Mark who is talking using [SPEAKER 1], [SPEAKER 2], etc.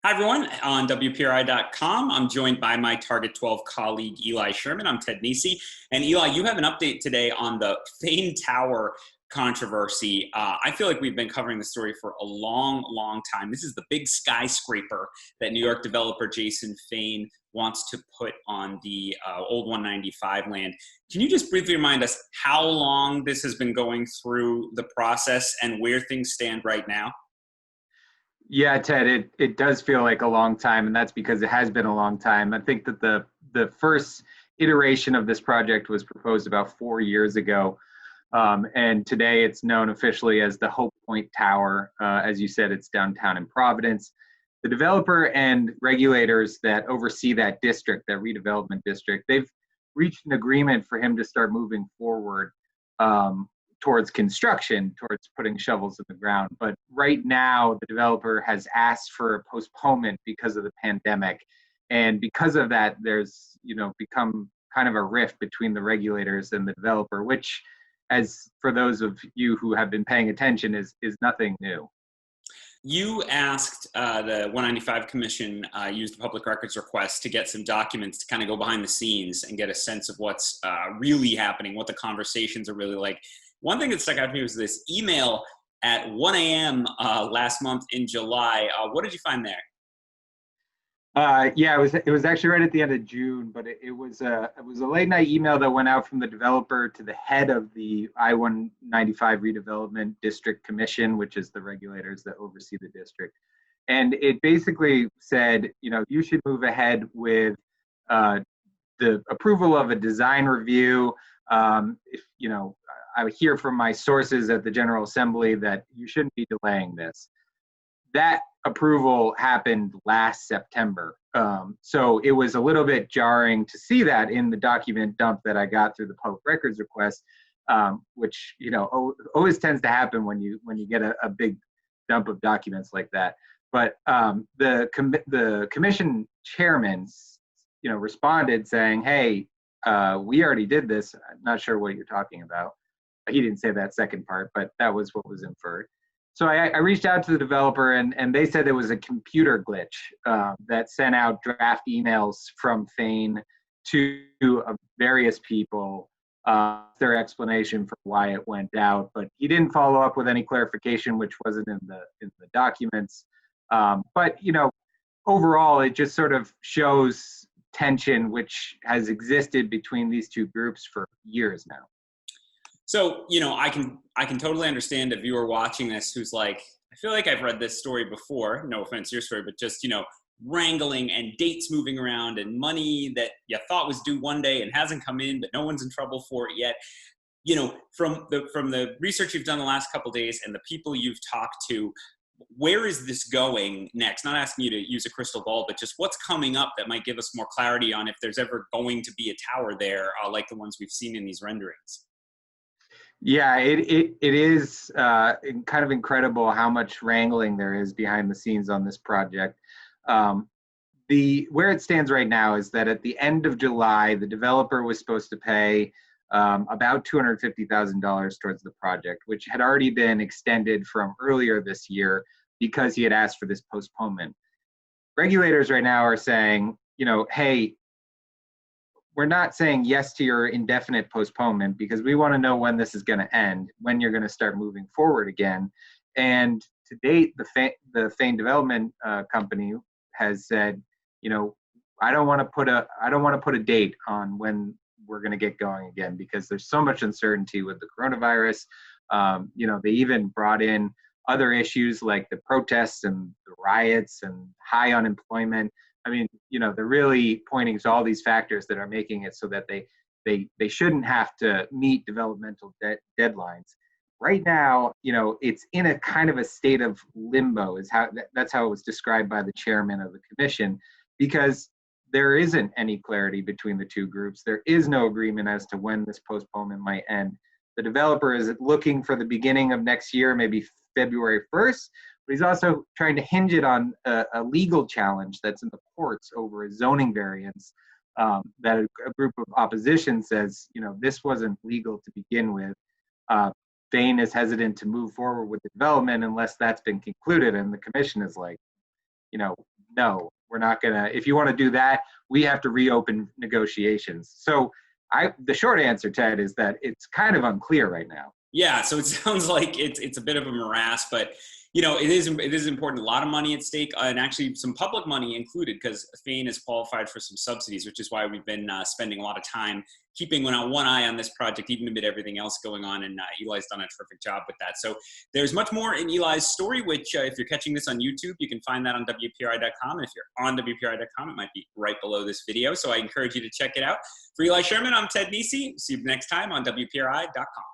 [SPEAKER 1] Hi, everyone. On WPRI.com, I'm joined by my Target 12 colleague, Eli Sherman. I'm Ted Nesi. And Eli, you have an update today on the Fane Tower controversy. I feel like we've been covering the story for a long time. This is the big skyscraper that New York developer Jason Fane wants to put on the old 195 land. Can you just briefly remind us how long this has been going through the process and where things stand right now?
[SPEAKER 2] Yeah, Ted, it does feel like a long time, and that's because it has been a long time. I think that the first iteration of this project was proposed about 4 years ago, and today it's known officially as the Hope Point Tower. As you said, it's downtown in Providence. The developer and regulators that oversee that district, that redevelopment district, they've reached an agreement for him to start moving forward towards construction, towards putting shovels in the ground. But right now, the developer has asked for a postponement because of the pandemic. And because of that, there's, become kind of a rift between the regulators and the developer, which, as for those of you who have been paying attention, is nothing new.
[SPEAKER 1] You asked the 195 Commission, use the public records request to get some documents to kind of go behind the scenes and get a sense of what's really happening, what the conversations are really like. One thing that stuck out to me was this email at 1 a.m. Last month in July. What did you find there?
[SPEAKER 2] Yeah, it was actually right at the end of June, but it was a late night email that went out from the developer to the head of the I-195 Redevelopment District Commission, which is the regulators that oversee the district. And it basically said, you should move ahead with the approval of a design review. I hear from my sources at the General Assembly that you shouldn't be delaying this. That approval happened last September. So it was a little bit jarring to see that in the document dump that I got through the public records request, which always tends to happen when you get a big dump of documents like that. But the commission chairman, responded saying, "Hey, we already did this. I'm not sure what you're talking about." He didn't say that second part, but that was what was inferred. So I reached out to the developer, and they said it was a computer glitch that sent out draft emails from Fane to various people, their explanation for why it went out. But he didn't follow up with any clarification, which wasn't in the documents. But overall, it just sort of shows tension which has existed between these two groups for years now.
[SPEAKER 1] So, I can totally understand a viewer watching this who's like, I feel like I've read this story before. No offense to your story, but just, wrangling and dates moving around and money that you thought was due one day and hasn't come in, but no one's in trouble for it yet. From the research you've done the last couple of days and the people you've talked to, where is this going next? Not asking you to use a crystal ball, but just what's coming up that might give us more clarity on if there's ever going to be a tower there, like the ones we've seen in these renderings.
[SPEAKER 2] Yeah, it is kind of incredible how much wrangling there is behind the scenes on this project. Where it stands right now is that at the end of July, the developer was supposed to pay about $250,000 towards the project, which had already been extended from earlier this year because he had asked for this postponement. Regulators right now are saying, hey, we're not saying yes to your indefinite postponement because we want to know when this is going to end, when you're going to start moving forward again. And to date, the Fane Development Company has said, I don't want to put a date on when we're going to get going again because there's so much uncertainty with the coronavirus. They even brought in other issues like the protests and the riots and high unemployment. I mean, they're really pointing to all these factors that are making it so that they shouldn't have to meet developmental deadlines. Right now, it's in a kind of a state of limbo. That's how it was described by the chairman of the commission, because there isn't any clarity between the two groups. There is no agreement as to when this postponement might end. The developer is looking for the beginning of next year, maybe February 1st. But he's also trying to hinge it on a legal challenge that's in the courts over a zoning variance that a group of opposition says, this wasn't legal to begin with. Fane is hesitant to move forward with the development unless that's been concluded. And the commission is like, no, we're not going to, if you want to do that, we have to reopen negotiations. So the short answer, Ted, is that it's kind of unclear right now.
[SPEAKER 1] Yeah, so it sounds like it's a bit of a morass, but it is important. A lot of money at stake, and actually some public money included, because Fane is qualified for some subsidies, which is why we've been spending a lot of time keeping one eye on this project, even amid everything else going on. And Eli's done a terrific job with that. So there's much more in Eli's story, which if you're catching this on YouTube, you can find that on WPRI.com. And if you're on WPRI.com, it might be right below this video. So I encourage you to check it out. For Eli Sherman, I'm Ted Nesi. See you next time on WPRI.com.